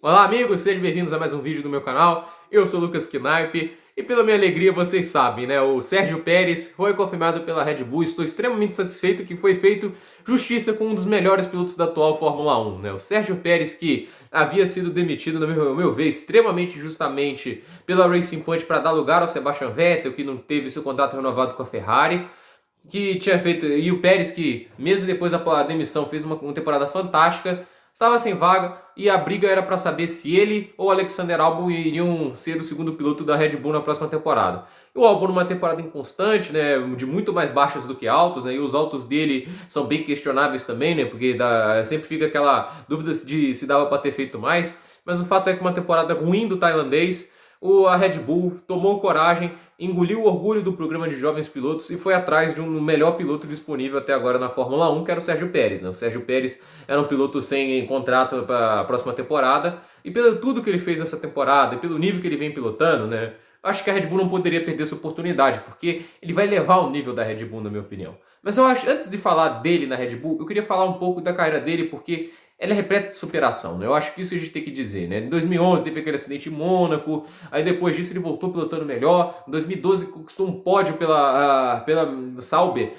Olá amigos, sejam bem-vindos a mais um vídeo do meu canal. Eu sou o Lucas Knipe e pela minha alegria vocês sabem, né? O Sérgio Pérez foi confirmado pela Red Bull. Estou extremamente satisfeito que foi feito justiça com um dos melhores pilotos da atual Fórmula 1, né? O Sérgio Pérez, que havia sido demitido, no meu ver, extremamente justamente pela Racing Point para dar lugar ao Sebastian Vettel, que não teve seu contrato renovado com a Ferrari, que tinha feito, e o Pérez, que mesmo depois da demissão fez uma temporada fantástica, estava sem vaga e a briga era para saber se ele ou Alexander Albon iriam ser o segundo piloto da Red Bull na próxima temporada. E o Albon numa temporada inconstante, né, de muito mais baixos do que altos, né, e os altos dele são bem questionáveis também, né, porque sempre fica aquela dúvida de se dava para ter feito mais, mas o fato é que uma temporada ruim do tailandês, a Red Bull tomou coragem, engoliu o orgulho do programa de jovens pilotos e foi atrás de um melhor piloto disponível até agora na Fórmula 1, que era o Sérgio Pérez, né? O Sérgio Pérez era um piloto sem contrato para a próxima temporada e pelo tudo que ele fez nessa temporada e pelo nível que ele vem pilotando, né? Acho que a Red Bull não poderia perder essa oportunidade, porque ele vai levar o nível da Red Bull, na minha opinião. Mas eu acho, antes de falar dele na Red Bull, eu queria falar um pouco da carreira dele, porque ela é repleta de superação, né? Eu acho que isso a gente tem que dizer, né? Em 2011 teve aquele acidente em Mônaco, aí depois disso ele voltou pilotando melhor. Em 2012 conquistou um pódio pela Sauber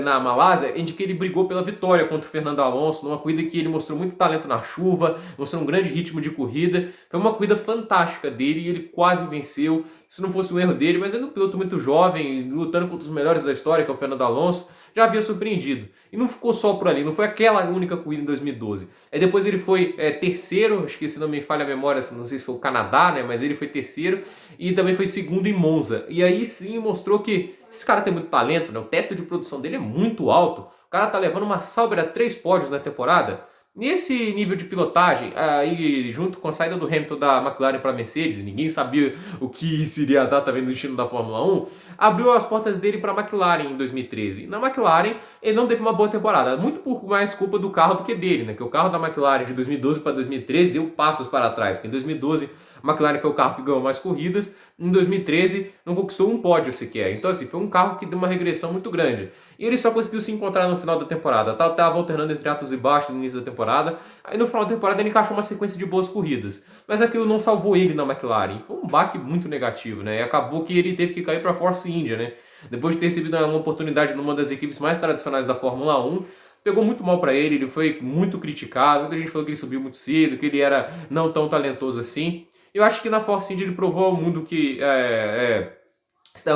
na Malásia, em que ele brigou pela vitória contra o Fernando Alonso, numa corrida que ele mostrou muito talento na chuva, mostrou um grande ritmo de corrida. Foi uma corrida fantástica dele e ele quase venceu. Se não fosse um erro dele, mas ele é um piloto muito jovem, lutando contra os melhores da história, que é o Fernando Alonso, já havia surpreendido. E não ficou só por ali, não foi aquela única corrida em 2012. Aí depois ele foi terceiro, acho que se não me falha a memória, não sei se foi o Canadá, né? Mas ele foi terceiro e também foi segundo em Monza. E aí sim mostrou que esse cara tem muito talento, né? O teto de produção dele é muito alto. O cara tá levando uma Sauber a 3 pódios na temporada. Nesse nível de pilotagem, aí junto com a saída do Hamilton da McLaren para a Mercedes, e ninguém sabia o que isso iria dar também no destino da Fórmula 1, abriu as portas dele para a McLaren em 2013. E na McLaren ele não teve uma boa temporada, muito por mais culpa do carro do que dele, né? Que o carro da McLaren de 2012 para 2013 deu passos para trás, que em 2012 a McLaren foi o carro que ganhou mais corridas, em 2013 não conquistou um pódio sequer. Então assim, foi um carro que deu uma regressão muito grande. E ele só conseguiu se encontrar no final da temporada. Tava alternando entre altos e baixos no início da temporada. Aí no final da temporada ele encaixou uma sequência de boas corridas. Mas aquilo não salvou ele na McLaren. Foi um baque muito negativo, né? E acabou que ele teve que cair para a Force India, né? Depois de ter recebido uma oportunidade numa das equipes mais tradicionais da Fórmula 1, pegou muito mal para ele foi muito criticado. Muita gente falou que ele subiu muito cedo, que ele era não tão talentoso assim. Eu acho que na Force India ele provou ao mundo que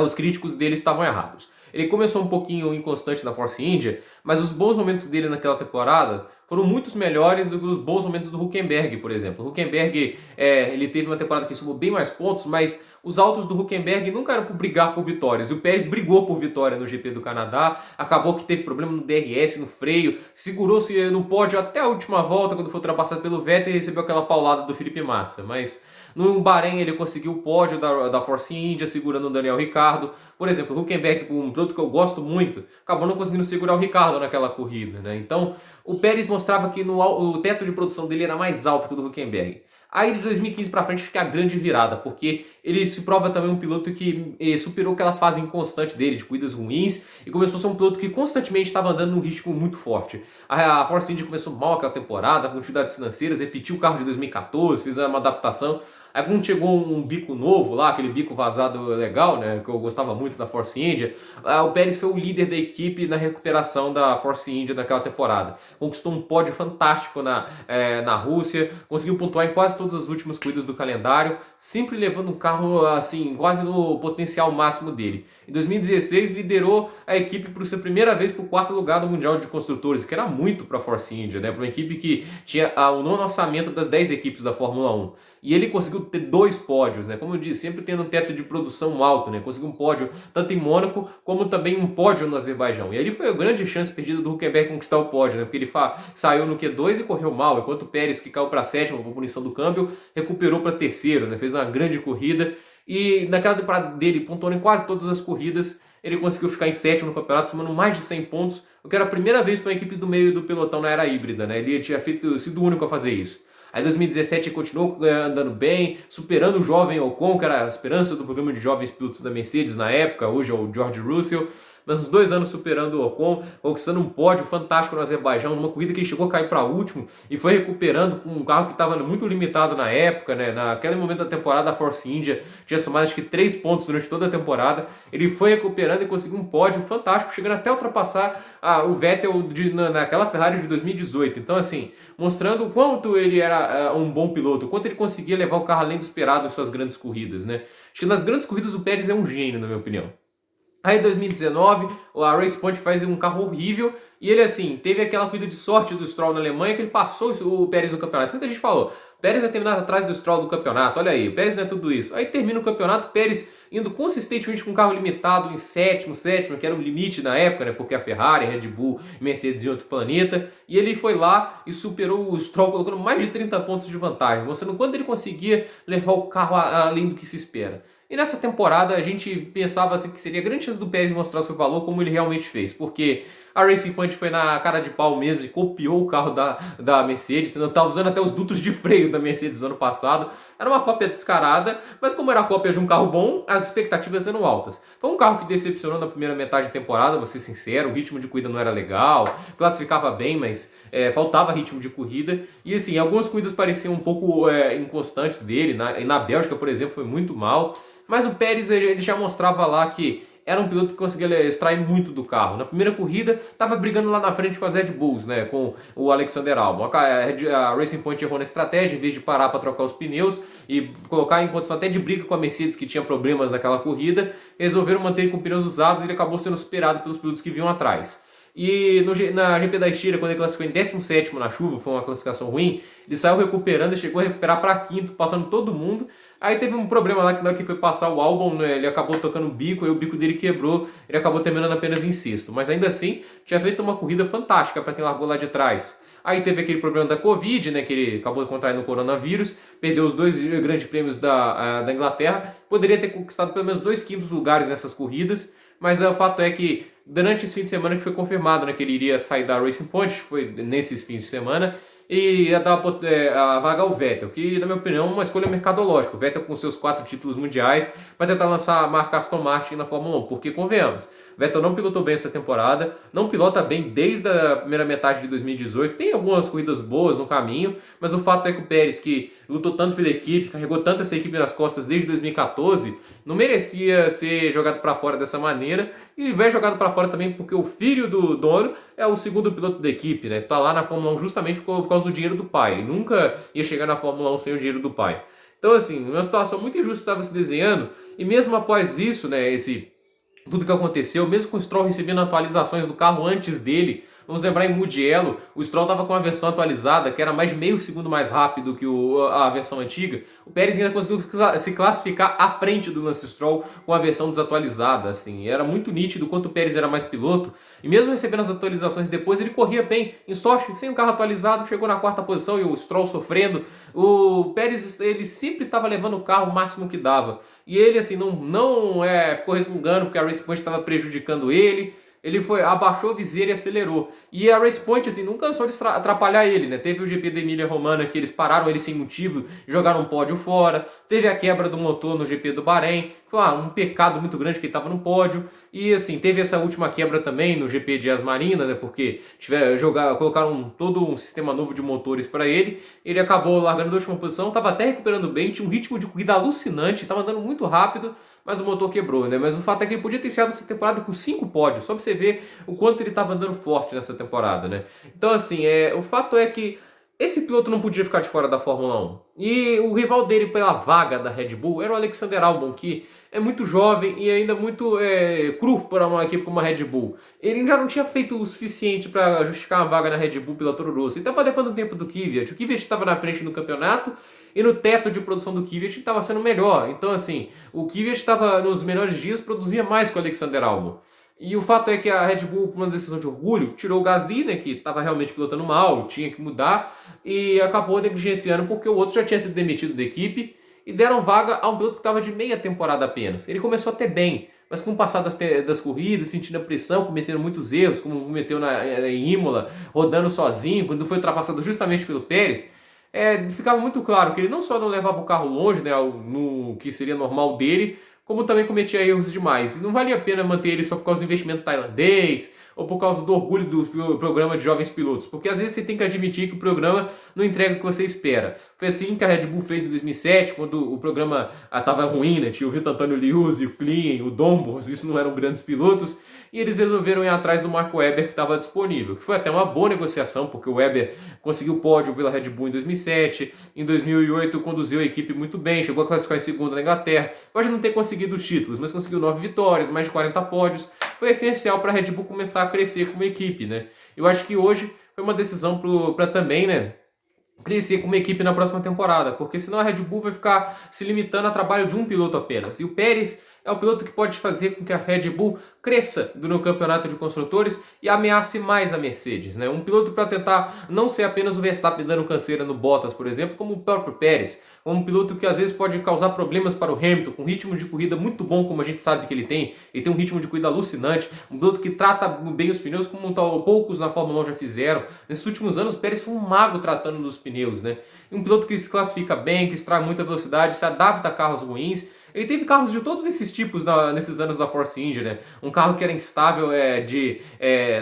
os críticos dele estavam errados. Ele começou um pouquinho inconstante na Force India, mas os bons momentos dele naquela temporada foram muito melhores do que os bons momentos do Hülkenberg, por exemplo. O Hülkenberg, ele teve uma temporada que somou bem mais pontos, mas os altos do Hülkenberg nunca eram por brigar por vitórias. E o Pérez brigou por vitória no GP do Canadá, acabou que teve problema no DRS, no freio, segurou-se no pódio até a última volta, quando foi ultrapassado pelo Vettel e recebeu aquela paulada do Felipe Massa. Mas no Bahrein ele conseguiu o pódio da Force India, segurando o Daniel Ricciardo. Por exemplo, o Hülkenberg, um piloto que eu gosto muito, acabou não conseguindo segurar o Ricciardo naquela corrida, né? Então, o Pérez mostrava que o teto de produção dele era mais alto que o do Hülkenberg. Aí de 2015 para frente acho que é a grande virada, porque ele se prova também um piloto que superou aquela fase inconstante dele, de corridas ruins, e começou a ser um piloto que constantemente estava andando num ritmo muito forte. A Force India começou mal aquela temporada, com dificuldades financeiras, repetiu o carro de 2014, fez uma adaptação. Aí quando chegou um bico novo lá, aquele bico vazado legal, né, que eu gostava muito da Force India, o Pérez foi o líder da equipe na recuperação da Force India naquela temporada. Conquistou um pódio fantástico na Rússia, conseguiu pontuar em quase todas as últimas corridas do calendário, sempre levando um carro assim, quase no potencial máximo dele. Em 2016 liderou a equipe por sua primeira vez para o 4º lugar do Mundial de Construtores, que era muito para a Force India, né, para uma equipe que tinha o nono orçamento das 10 equipes da Fórmula 1. E ele conseguiu ter 2 pódios, né? Como eu disse, sempre tendo um teto de produção alto, né? Conseguiu um pódio tanto em Mônaco, como também um pódio no Azerbaijão. E ali foi a grande chance perdida do Hülkenberg conquistar o pódio, né? Porque ele saiu no Q2 e correu mal, enquanto o Pérez, que caiu para 7º por punição do câmbio, recuperou para 3º, né? Fez uma grande corrida. E naquela temporada dele, pontuando em quase todas as corridas, ele conseguiu ficar em 7º no campeonato, somando mais de 100 pontos, o que era a primeira vez para uma equipe do meio do pelotão na era híbrida, né? Ele tinha sido o único a fazer isso. Aí em 2017 ele continuou andando bem, superando o jovem Ocon, que era a esperança do programa de jovens pilotos da Mercedes na época, hoje é o George Russell. mas uns 2 anos superando o Ocon, conquistando um pódio fantástico no Azerbaijão, numa corrida que ele chegou a cair para último e foi recuperando com um carro que estava muito limitado na época, né? Naquele momento da temporada, a Force India tinha somado acho que 3 pontos durante toda a temporada. Ele foi recuperando e conseguiu um pódio fantástico, chegando até ultrapassar o Vettel naquela Ferrari de 2018. Então, assim, mostrando o quanto ele era um bom piloto, o quanto ele conseguia levar o carro além do esperado em suas grandes corridas, né? Acho que nas grandes corridas o Pérez é um gênio, na minha opinião. Aí em 2019, a Race Point faz um carro horrível e ele, assim, teve aquela corrida de sorte do Stroll na Alemanha que ele passou o Pérez no campeonato. Muita gente falou, Pérez vai terminar atrás do Stroll do campeonato, olha aí, o Pérez não é tudo isso. Aí termina o campeonato, Pérez indo consistentemente com um carro limitado em sétimo, que era o limite na época, né, porque a Ferrari, a Red Bull, Mercedes em outro planeta, e ele foi lá e superou o Stroll colocando mais de 30 pontos de vantagem, mostrando quanto ele conseguia levar o carro além do que se espera. E nessa temporada a gente pensava assim, que seria grande chance do Pérez mostrar o seu valor como ele realmente fez, porque a Racing Point foi na cara de pau mesmo e copiou o carro da Mercedes, não estava usando até os dutos de freio da Mercedes do ano passado. Era uma cópia descarada, mas como era a cópia de um carro bom, as expectativas eram altas. Foi um carro que decepcionou na primeira metade de temporada, vou ser sincero, o ritmo de corrida não era legal, classificava bem, mas faltava ritmo de corrida. E assim, algumas corridas pareciam um pouco inconstantes dele, na Bélgica, por exemplo, foi muito mal. Mas o Pérez ele já mostrava lá que era um piloto que conseguia extrair muito do carro. Na primeira corrida, estava brigando lá na frente com as Red Bulls, né, com o Alexander Albon. A Racing Point errou na estratégia, em vez de parar para trocar os pneus e colocar em condição até de briga com a Mercedes, que tinha problemas naquela corrida, resolveram manter ele com pneus usados e ele acabou sendo superado pelos pilotos que vinham atrás. E na GP da Estíria, quando ele classificou em 17º na chuva, foi uma classificação ruim, ele saiu recuperando e chegou a recuperar para quinto, passando todo mundo. Aí teve um problema lá que na hora que foi passar o álbum, né, ele acabou tocando o bico, e o bico dele quebrou, ele acabou terminando apenas em sexto. Mas ainda assim, tinha feito uma corrida fantástica para quem largou lá de trás. Aí teve aquele problema da Covid, né, que ele acabou contraindo o coronavírus, perdeu os 2 grandes prêmios da Inglaterra, poderia ter conquistado pelo menos 2 quintos lugares nessas corridas, mas o fato é que durante esse fim de semana que foi confirmado, né, que ele iria sair da Racing Point, foi nesses fins de semana, e ia dar a vaga ao Vettel, que na minha opinião é uma escolha mercadológica. O Vettel com seus 4 títulos mundiais vai tentar lançar a marca Aston Martin na Fórmula 1, porque convenhamos, Vettel não pilotou bem essa temporada, não pilota bem desde a primeira metade de 2018, tem algumas corridas boas no caminho, mas o fato é que o Pérez, que lutou tanto pela equipe, carregou tanto essa equipe nas costas desde 2014, não merecia ser jogado para fora dessa maneira, e vai jogado para fora também porque o filho do dono é o segundo piloto da equipe, né? Está lá na Fórmula 1 justamente por causa do dinheiro do pai, ele nunca ia chegar na Fórmula 1 sem o dinheiro do pai. Então assim, uma situação muito injusta estava se desenhando, e mesmo após isso, né, tudo que aconteceu, mesmo com o Stroll recebendo atualizações do carro antes dele, vamos lembrar em Mugello, o Stroll estava com a versão atualizada, que era mais de meio segundo mais rápido que a versão antiga. O Pérez ainda conseguiu se classificar à frente do Lance Stroll com a versão desatualizada. Assim, era muito nítido quanto o Pérez era mais piloto. E mesmo recebendo as atualizações depois, ele corria bem em Sochi, sem o carro atualizado, chegou na 4ª posição e o Stroll sofrendo. O Pérez ele sempre estava levando o carro o máximo que dava. E ele assim não ficou resmungando porque a Race Point estava prejudicando ele. Ele abaixou a viseira e acelerou. E a Race Point assim, não cansou de atrapalhar ele, né? Teve o GP da Emília-Romana que eles pararam ele sem motivo, jogaram um pódio fora. Teve a quebra do motor no GP do Bahrein. Foi um pecado muito grande que ele estava no pódio. E assim, teve essa última quebra também no GP de Asmarina, né? Porque colocaram todo um sistema novo de motores para ele. Ele acabou largando na última posição, estava até recuperando bem, tinha um ritmo de corrida alucinante, estava andando muito rápido, mas o motor quebrou, né? Mas o fato é que ele podia ter iniciado essa temporada com 5 pódios, só pra você ver o quanto ele estava andando forte nessa temporada, né? Então, assim, o fato é que esse piloto não podia ficar de fora da Fórmula 1. E o rival dele pela vaga da Red Bull era o Alexander Albon, que é muito jovem e ainda muito cru para uma equipe como a Red Bull. Ele já não tinha feito o suficiente para justificar uma vaga na Red Bull pela Toro Rosso. Ele estava levando o tempo do Kvyat. O Kvyat estava na frente no campeonato e no teto de produção do Kvyat estava sendo melhor. Então, assim, o Kvyat estava nos melhores dias, produzia mais que o Alexander Albon. E o fato é que a Red Bull, por uma decisão de orgulho, tirou o Gasly, né, que estava realmente pilotando mal, tinha que mudar, e acabou negligenciando porque o outro já tinha sido demitido da equipe, e deram vaga a um piloto que estava de meia temporada apenas. Ele começou até bem, mas com o passar das corridas, sentindo a pressão, cometendo muitos erros, como cometeu em Imola, rodando sozinho, quando foi ultrapassado justamente pelo Pérez, ficava muito claro que ele não só não levava o carro longe, né, no que seria normal dele, como também cometia erros demais. E não valia a pena manter ele só por causa do investimento tailandês ou por causa do orgulho do programa de jovens pilotos, porque às vezes você tem que admitir que o programa não entrega o que você espera. Foi assim que a Red Bull fez em 2007, quando o programa estava ruim, né? Tinha o Vitor Antônio Liuzzi, o Klein, o Dombos, isso não eram grandes pilotos, e eles resolveram ir atrás do Marco Webber que estava disponível, que foi até uma boa negociação, porque o Webber conseguiu pódio pela Red Bull em 2007, em 2008 conduziu a equipe muito bem, chegou a classificar em segundo na Inglaterra, pode não ter conseguido os títulos, mas conseguiu 9 vitórias, mais de 40 pódios, foi essencial para a Red Bull começar a crescer como equipe, né? Eu acho que hoje foi uma decisão para também, né, crescer como equipe na próxima temporada, porque senão a Red Bull vai ficar se limitando a trabalho de um piloto apenas. E o Pérez é o piloto que pode fazer com que a Red Bull cresça no campeonato de construtores e ameace mais a Mercedes, né? Um piloto para tentar não ser apenas o Verstappen dando canseira no Bottas, por exemplo, como o próprio Pérez. Um piloto que às vezes pode causar problemas para o Hamilton, com um ritmo de corrida muito bom, como a gente sabe que ele tem um ritmo de corrida alucinante, um piloto que trata bem os pneus, como poucos na Fórmula 1 já fizeram. Nesses últimos anos, o Pérez foi um mago tratando dos pneus, né? Um piloto que se classifica bem, que extrai muita velocidade, se adapta a carros ruins. Ele teve carros de todos esses tipos nesses anos da Force India, né? Um carro que era instável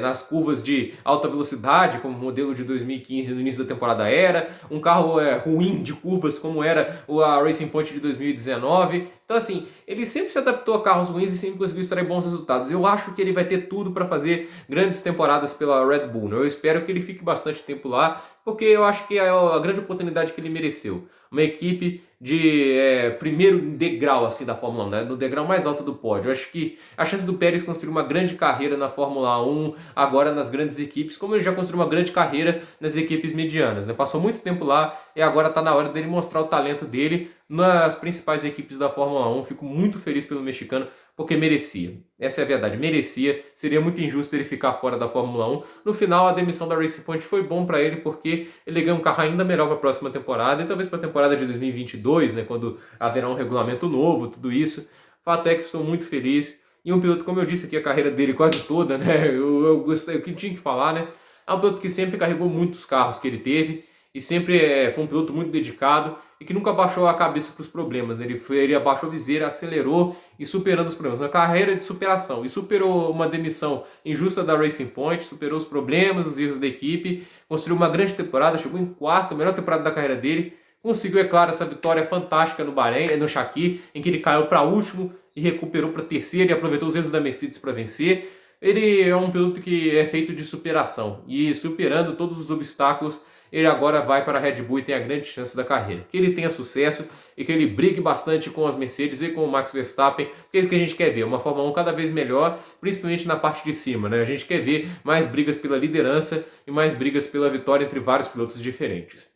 nas curvas de alta velocidade, como o modelo de 2015 no início da temporada era. Um carro ruim de curvas, como era a Racing Point de 2019. Então, assim, ele sempre se adaptou a carros ruins e sempre conseguiu extrair bons resultados. Eu acho que ele vai ter tudo para fazer grandes temporadas pela Red Bull, né? Eu espero que ele fique bastante tempo lá, porque eu acho que é a grande oportunidade que ele mereceu. Uma equipe de primeiro degrau assim da Fórmula 1, né? No degrau mais alto do pódio. Eu acho que a chance do Pérez construir uma grande carreira na Fórmula 1, agora nas grandes equipes, como ele já construiu uma grande carreira nas equipes medianas, né? Passou muito tempo lá e agora está na hora dele mostrar o talento dele nas principais equipes da Fórmula 1. Fico muito feliz pelo mexicano, porque merecia. Essa é a verdade, merecia. Seria muito injusto ele ficar fora da Fórmula 1. No final, a demissão da Racing Point foi bom para ele, porque ele ganhou um carro ainda melhor para a próxima temporada, e talvez para a temporada de 2022, né, quando haverá um regulamento novo, tudo isso. Fato é que estou muito feliz. E um piloto, como eu disse aqui, a carreira dele quase toda, né, eu gostei, o que tinha que falar, né, é um piloto que sempre carregou muitos carros que ele teve, e sempre foi um piloto muito dedicado, e que nunca abaixou a cabeça para os problemas, né? Ele abaixou a viseira, acelerou e superando os problemas. Uma carreira de superação. E superou uma demissão injusta da Racing Point, superou os problemas, os erros da equipe, construiu uma grande temporada, chegou em quarto, a melhor temporada da carreira dele. Conseguiu, é claro, essa vitória fantástica no Bahrein, no Shaqir, em que ele caiu para último e recuperou para terceiro e aproveitou os erros da Mercedes para vencer. Ele é um piloto que é feito de superação. E superando todos os obstáculos, ele agora vai para a Red Bull e tem a grande chance da carreira. Que ele tenha sucesso e que ele brigue bastante com as Mercedes e com o Max Verstappen, que é isso que a gente quer ver, uma Fórmula 1 cada vez melhor, principalmente na parte de cima, né? A gente quer ver mais brigas pela liderança e mais brigas pela vitória entre vários pilotos diferentes.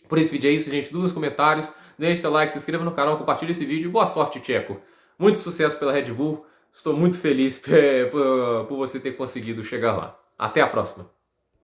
Por esse vídeo é isso, gente. Dúvidas, comentários, deixe seu like, se inscreva no canal, compartilhe esse vídeo. Boa sorte, Checo. Muito sucesso pela Red Bull. Estou muito feliz por você ter conseguido chegar lá. Até a próxima.